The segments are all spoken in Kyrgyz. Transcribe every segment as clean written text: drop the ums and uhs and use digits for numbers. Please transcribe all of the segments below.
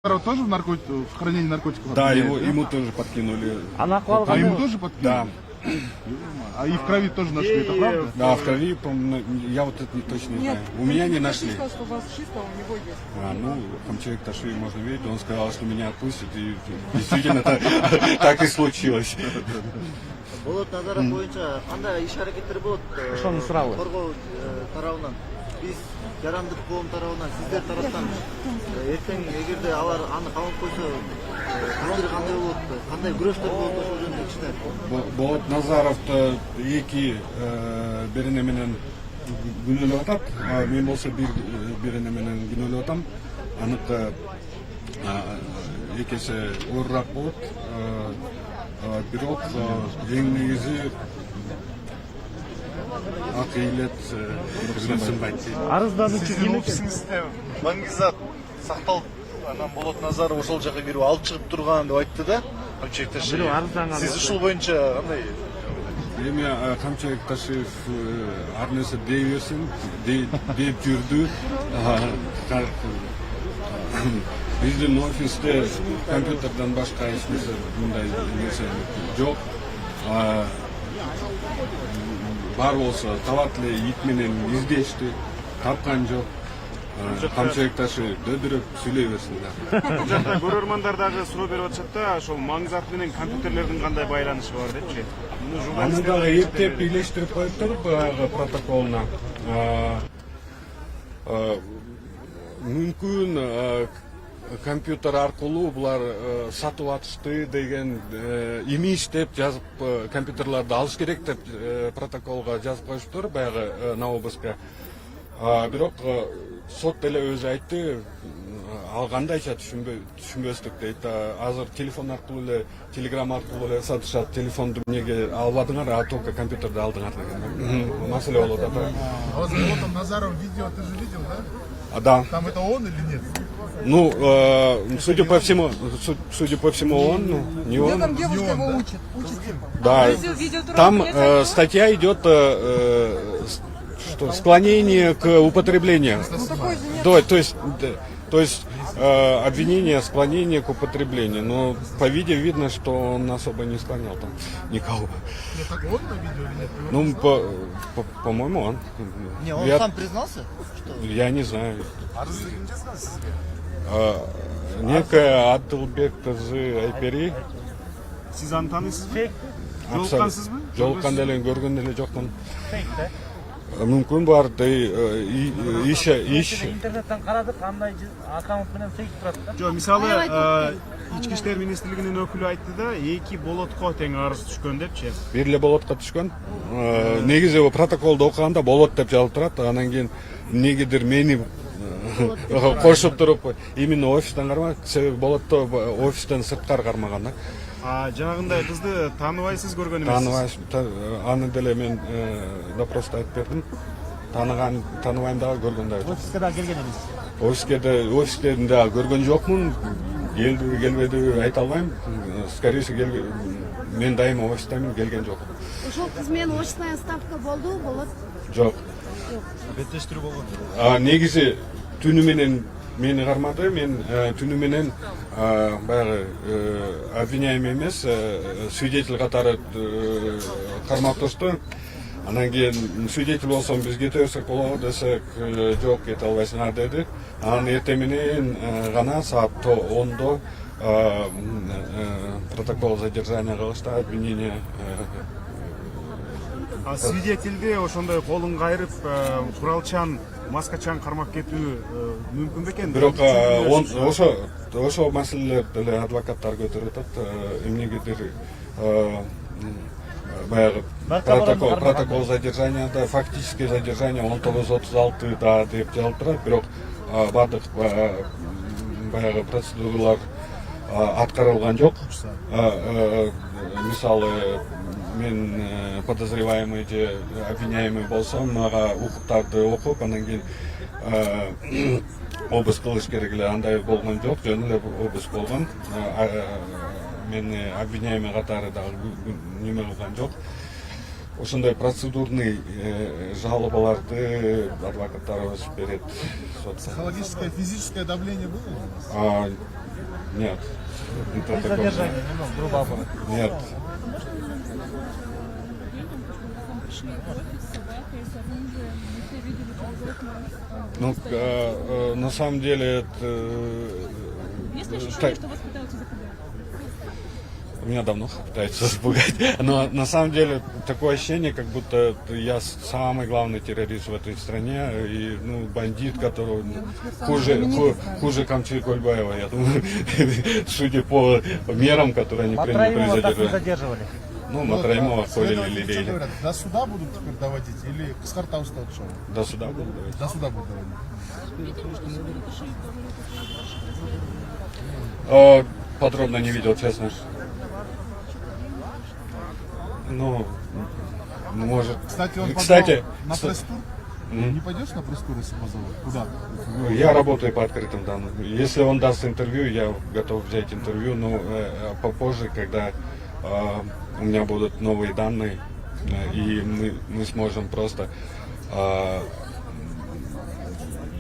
Тоже в хранении наркотиков? Да, ему тоже подкинули. А ему тоже подкинули? Да. А и в крови тоже нашли, это правда? Да, в крови, я вот это точно не знаю. У меня не нашли. Сказал, что у вас чисто, у него есть. Хамчаек Таши можно видеть, он сказал, что меня отпустят, и действительно так и случилось. Болот Назаров боюнча кандай иш-аракеттер болот? Ошону сурабы. Коргоо тарабынан биз жарандык коом тарабынан сиздер тараптан эртең эгерде алар аны кабыл койсо такдир кандай болот? Кандай күрөштөр болот ошол жөнүндө кичине? Болот Назаровду эки бирине менен күнөөлөп атат, мен болсо бирине менен күнөөлөп атам. Аныкы экеси оорураак болот. Бирок эң негизи ак ыйлет сынбайт. Арыздануучу Сиздин офисиңизде маңгизат сакталып, анан Болот Назаров ошол жака бирөө алып чыгып турган деп айтты да. Хамчаек Ташиев. Сиз ушул боюнча кандай? Эми Хамчаек Ташиев ар нерсе дей берсин, деп жүрдү. Биздин офисте компьютерден башка эч нерсе мындай нерсе жок. Бар болсо табат эле ит менен издешти, тапкан жок. Хамчаек Ташиев дөдүрөп сүйлөй берсин да. Бул жакта көрөрмандар дагы суроо берип атышат да, ошол маңгизат менен компьютерлердин кандай байланышы бар депчи. Аны дагы эптеп бийлештирип коюптур баягы протоколуна. Мүмкүн компьютер аркылуу булар сатып атышты деген имиш деп жазып компьютерлерди алыш керек деп протоколго жазып коюштур баягы на обыска. Бирок сот деле өзү айтты, ал кандайча түшүнбөстүк дейт. Азыр телефон аркылуу эле, телеграм аркылуу эле сатышат. Телефонду эмнеге албадыңар, а только компьютерди алдыңар деген маселе болуп атат. А вот Болот Назаров видео ты же видел, да? Да. Там это он или нет? Ну, судя по всему, он, не он. Там девушка его учит. Да. Там статья идет что склонение к употреблению. То есть обвинение, склонение к употреблению. Но по видео видно, что он особо не склонял там никого. Нет, так он на видео или нет? Ну, по-моему, он. Не, он сам признался? Я не знаю. Некая Адылбек кызы Айпери. Сиз аны таанысызбы? Жолуккансызбы? Жолуккан деле көргөн деле жокмун. Мүмкүн бар иш интернеттен карадык, андай аккаунт менен фейк турат да. Жок, мисалы Ички иштер министрлигинин өкүлү айтты да, эки болотко тең арыз түшкөн депчи. бир эле болотко түшкөн. Негизи протоколду окуганда болот деп жазылып турат. Анан кийин эмнегедир мени кошуп туруп именно офистен кармаган, себеби болотто офистен сырткары кармаган да. Жанагындай кызды тааныбайсыз, көргөн эмессиз? Тааныбайм, аны деле мен допросто айтып бердим. Тааныбайм дагы, көргөн дагы. Офиске да келген эмес. Офисте дагы көргөн жокмун. Келди, келбеди айта албайм. Скорее всего, мен дайыма офистемин, келген жок. Ошол кыз менен очная ставка болду, болот? Жок. Беттештирүү болгон. Негизи түнү менен мени кармады, мен түнү менен баягы обвиняемый эмес, свидетель катары кармап Анан кийин свидетель болсом биз кете берсек болобу десек, жок, кете албайсыңар деди. Анан эртең менен гана саат 10-до протокол задержания кылышты, обвинение. Свидетелди ошондой колун кайрып, куралчан, маскачан кармап кетүү мүмкүн бекен? Бирок ошо маселелер деле адвокаттар көтөрүп атат. Эмнегедир баягы протокол задержанияда фактическое задержание 1936 да деп жазылып турат. Бирок бардык баягы процедуралар аткарылган жок. Мисалы мен подозреваемый же обвиняемый болсом, мага укуктарды окуп, анан кийин обыск кылыш керек эле, андай болгон жок, жөн эле обыск болгон. Мен обвиняемый катары дагы неме кылган жок. Ошондой процедурный жалобаларды адвокаттарыбыз берет. Психологическое, физическое давление было у вас? Нет. Это такого- Задержание, ну, грубо говоря. Нет. Ну, на самом деле, это... Есть ощущение, так- что вас пытаются запугать? Меня давно пытаются запугать. Но на самом деле такое ощущение, как будто я самый главный террорист в этой стране и бандит, который хуже Камчи Кольбаева, я думаю, судя по мерам, которые они приняли при Матраимова так не задержании. задерживали. Ну, Матраимова колили Следователи что лилейли. говорят? До суда будут теперь доводить или с Картауста отшел? До суда будут давать. До суда будут доводить. Подробно не видел, честно. Ну, может. Кстати, он позвал Кстати, на пресс-тур. Не пойдешь на пресс-тур, если позовут? Куда? я работаю по открытым данным. Если он даст интервью, я готов взять интервью, но попозже, когда у меня будут новые данные, и мы сможем просто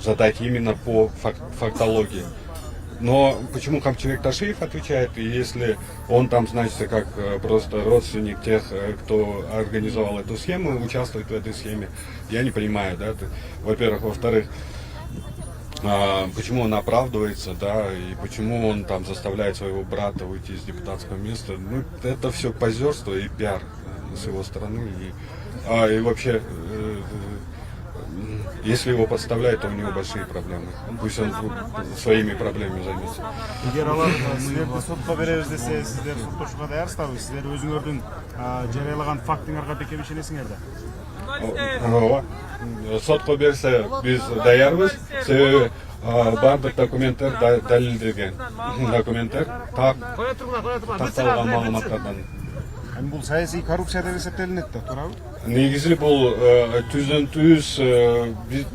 задать именно по фактологии. Но почему Камчыбек Ташиев отвечает, и если он там значится как просто родственник тех, кто организовал эту схему, участвует в этой схеме, я не понимаю, да, во-первых, во-вторых, почему он оправдывается, да, и почему он там заставляет своего брата уйти из депутатского места, ну, это все позерство и пиар с его стороны, и вообще, если его подставляют, то у него большие проблемы. Пусть он своими проблемами займется. Егер алар силерди сотко беребиз десе, сиздер соттошууга даярсыздарбы? Сиздер өзүңөрдүн жарыялаган фактыңарга бекем ишенесиңер да? Ооба. Сотко берсе биз даярбыз. Себеби бардык документтер далилденген. Документтер такталган маалыматтардан. Эми бул саясий коррупция деп эсептелинет да, туурабы? Негизи бул түздөн түз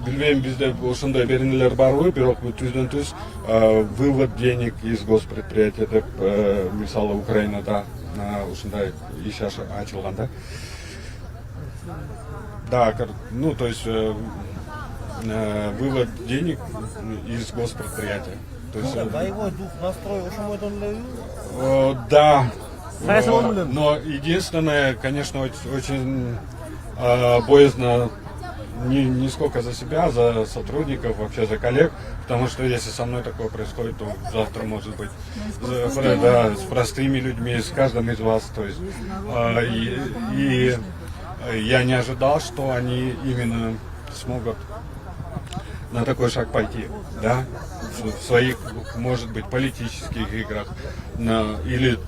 билбейм бизде ошондой беренелер барбы, бирок түздөн түз вывод денег из госпредприятия деп мисалы Украинада ушундай иш ачылган да. Да, ну то есть вывод денег из госпредприятия. То есть, Боевой дух, настрой, ошомойдон да. Но единственное, конечно, очень боязно не сколько за себя, а за сотрудников, вообще за коллег, потому что если со мной такое происходит, то завтра может быть да, с простыми людьми, с каждым из вас. То есть, и я не ожидал, что они именно смогут на такой шаг пойти, да, в своих, может быть, политических играх, или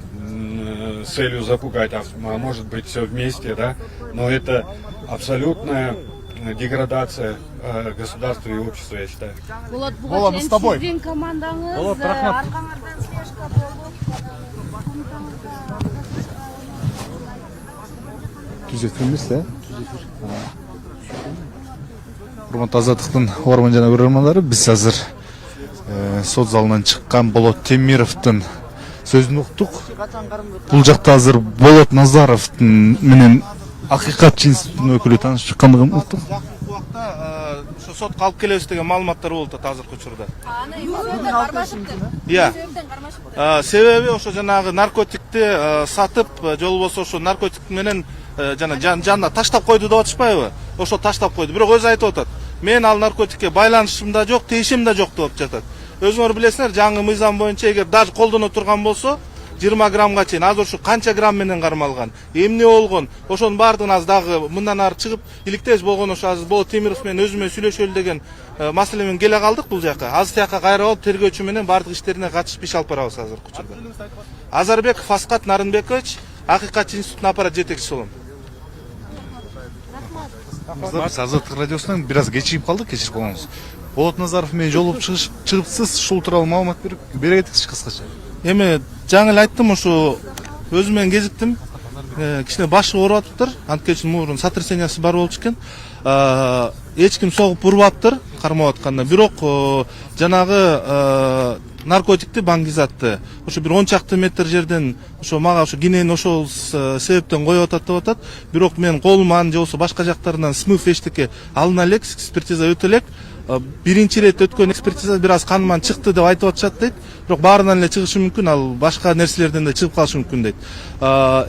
с целью запугать, а может быть все вместе, да, но это абсолютная деградация государства и общества, я считаю. Болот, мы с тобой. Сиздин командаңыз, Болот, рахмат. аркаңыздан слежка болуп, Түзетілмес, да? Урматтуу Азаттыктын угарман жана көрөрмандары, биз азыр сот залынан чыккан Болот Темировдун сөзүн уктук. Бул жакта азыр Болот Назаровдун менен Акыйкат институтунун өкүлү таанышып чыккандыгын уктук. Жакынкы убакта ошо сотко алып келебиз деген маалыматтар болуп атат азыркы учурда. Иә. Себеби ошо жанагы наркотикти сатып, же болбосо ошо наркотик менен жана жанына таштап койду деп атышпайбы? Ошо таштап койду. Бирок өзү айтып атат. Мен ал наркотикке байланышым да жок, тиешим да жок деп жатат. Өзүңөр билесиңер, жаңы мыйзам боюнча эгер даже колдоно турган болсо 20 граммга чейин, азыр ушу канча грамм менен кармалган, эмне болгон, ошонун баардыгын аз дагы мындан ары чыгып, иликтеш болгон ошо азыр Болот Темиров менен өзүмө сүйлөшөлү деген маселе менен келе калдык бул жака. Азыр тияка кайра болуп тергөөчү менен баардык иштерине катышып иш алып барабыз азыркы учурда. Азарбеков Фаскат Нарынбекович, Акыйкат институтунун аппарат жетекчиси болом. Биз Азаттык радиосунан бир аз кечигип калдык, кечирип коюңуз. Болот Назаров менен жолугуп чыгыпсыз, ушул тууралуу маалымат бере кетиңизчи кыскача. Эми жаңы эле айттым, ошо өзүм менен кезиктим. Кичине башы ооруп атыптыр. Анткечи мурун сотрясениясы бар болчу экен. Эч ким согуп урбаптыр кармап атканда. Бирок жанагы наркотикти, баңгизатты ошо бир 10 чакты метр жерден ошо мага ошо кенени ошол себептен коюп атат деп атат. Бирок мен колуман же болбосо башка жактарынан смыв эчтеке алына элек, экспертиза өтө элек. Биринчи рет өткөн экспертиза бир аз каныман чыкты деп айтып атышат дейт. Бирок баарынан эле чыгышы мүмкүн, ал башка нерселерден да чыгып калышы мүмкүн дейт.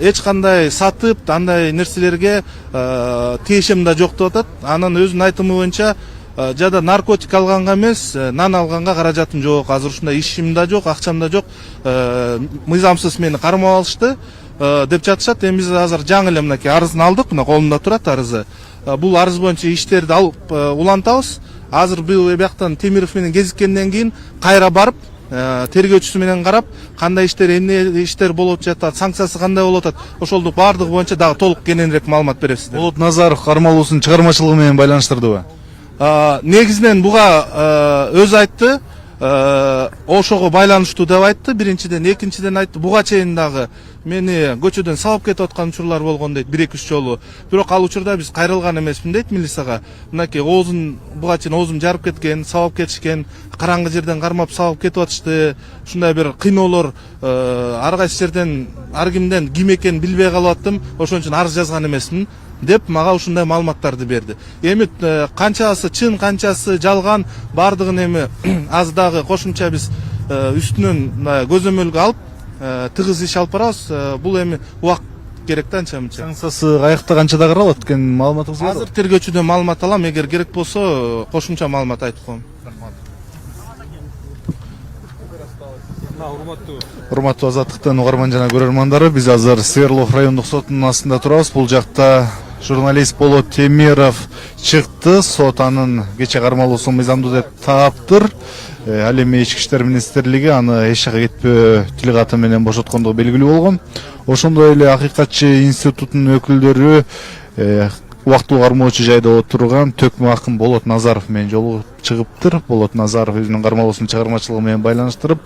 Эч кандай сатып, андай нерселерге тиешем да жок деп атат. Анын өзүнүн айтымы боюнча жада наркотик алганга эмес, нан алганга каражатым жок, азыр ушундай ишим да жок, акчам да жок, мыйзамсыз мени кармап алышты деп жатышат. Эми биз азыр жаңы эле мынакей арызын алдык, мына колумда турат арызы. Бул арыз боюнча иштерди алып улантабыз. Азыр бул бияктан Темиров менен кезиккенден кийин кайра барып, тергөөчүсү менен карап, кандай иштер, эмне иштер болуп жатат, санкциясы кандай болуп атат, ошолду баардыгы боюнча дагы толук кененирээк маалымат беребиз. Болот Назаров кармалуусунун чыгармачылыгы менен байланыштырдыбы? Негизинен буга өзү айтты, ошого байланыштуу деп айтты. Биринчиден, экинчиден айтты, буга чейин дагы мени көчөдөн сабап кетип аткан учурлар болгон дейт, 1-2 жолу. Бирок ал учурда биз кайрылган эмесмин дейт милицияга. Мынакей оозун буга чейин оозум жарып кеткен, сабап кетишкен, караңгы жерден кармап сабап кетип атышты. Ушундай бир кыйноолор ар кайсы жерден, ар кимден ким экенин билбей калып аттым. Ошон үчүн арыз жазган эмесмин деп мага ушундай маалыматтарды берди. Эми канчасы чын, канчасы жалган, бардыгын эми аз дагы кошумча биз үстүнөн көзөмөлгө алып тыгыз иш алып барабыз. Бул эми убакыт керек да анча мынча. Санкциясы каякта канчада каралат деген маалыматыңыз барбы? Азыр тергөөчүдөн маалымат алам, эгер керек болсо кошумча маалымат айтып коем. Урматтуу Азаттыктын угарман жана көрөрмандары, биз азыр Свердлов райондук сотунун астында турабыз. Бул жакта журналист Болот Темиров чыкты. Сот анын кече кармалуусун мыйзамдуу деп таптыр. Ал эми Ички иштер министрлиги аны эч жака кетпөө тил каты менен бошоткондугу белгилүү болгон. Ошондой эле Акыйкатчы институтунун өкүлдөрү убактылуу кармоочу жайда отурган Төкмө акын Болот Назаров менен жолугуп чыгыптыр. Болот Назаров өзүнүн кармалуусунун чыгармачылыгы менен байланыштырып,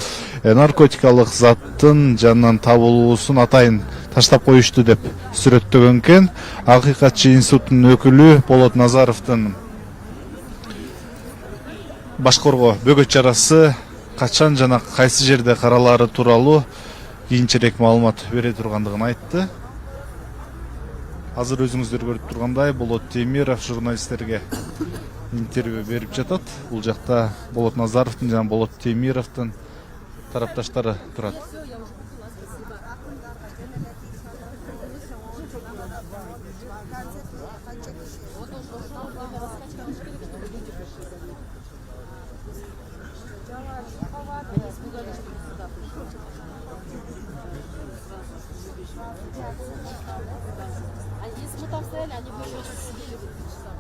наркотикалык заттын жанынан табылуусун атайын таштап коюшту деп сүрөттөгөн экен. Акыйкатчы институтунун өкүлү Болот Назаровдун башкорго бөгөт чарасы качан жана кайсы жерде каралаары тууралуу кийинчерээк маалымат бере тургандыгын айтты. Азыр өзүңүздөр көрүп тургандай Болот Темиров журналисттерге интервью берип жатат. Бул жакта Болот Назаровдун жана Болот Темировдун тарапташтары турат. Если мы там стояли, они бы еще сидели бы 3 часа.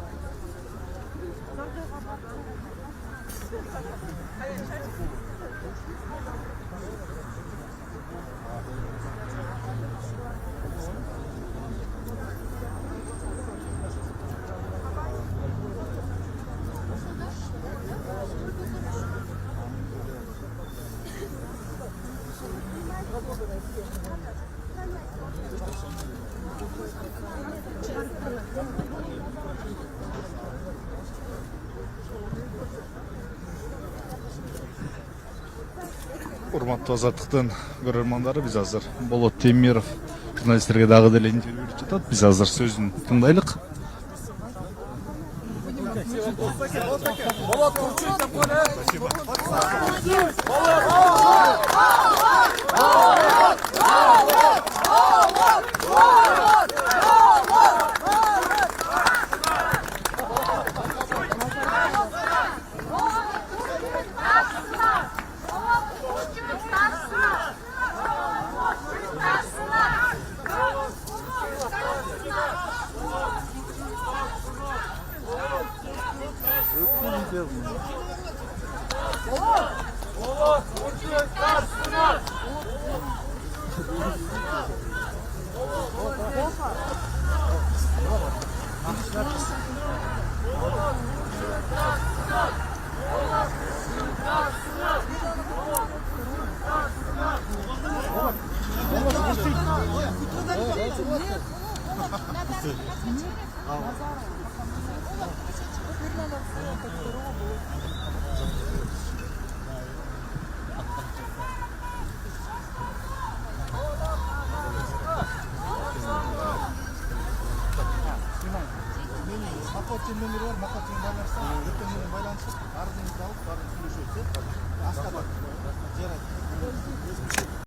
Урматтуу Азаттыктын көрөрмандары, биз азыр Болот Темиров журналисттерге дагы деле интервью берип жатат. Биз азыр сөзүн тыңдайлык. Мактин номері бар, Мактин байланышса, ертең менен байланышып, арызыңызды алып, барып сүйлөшөбүз, Аскар бар. Жарайт.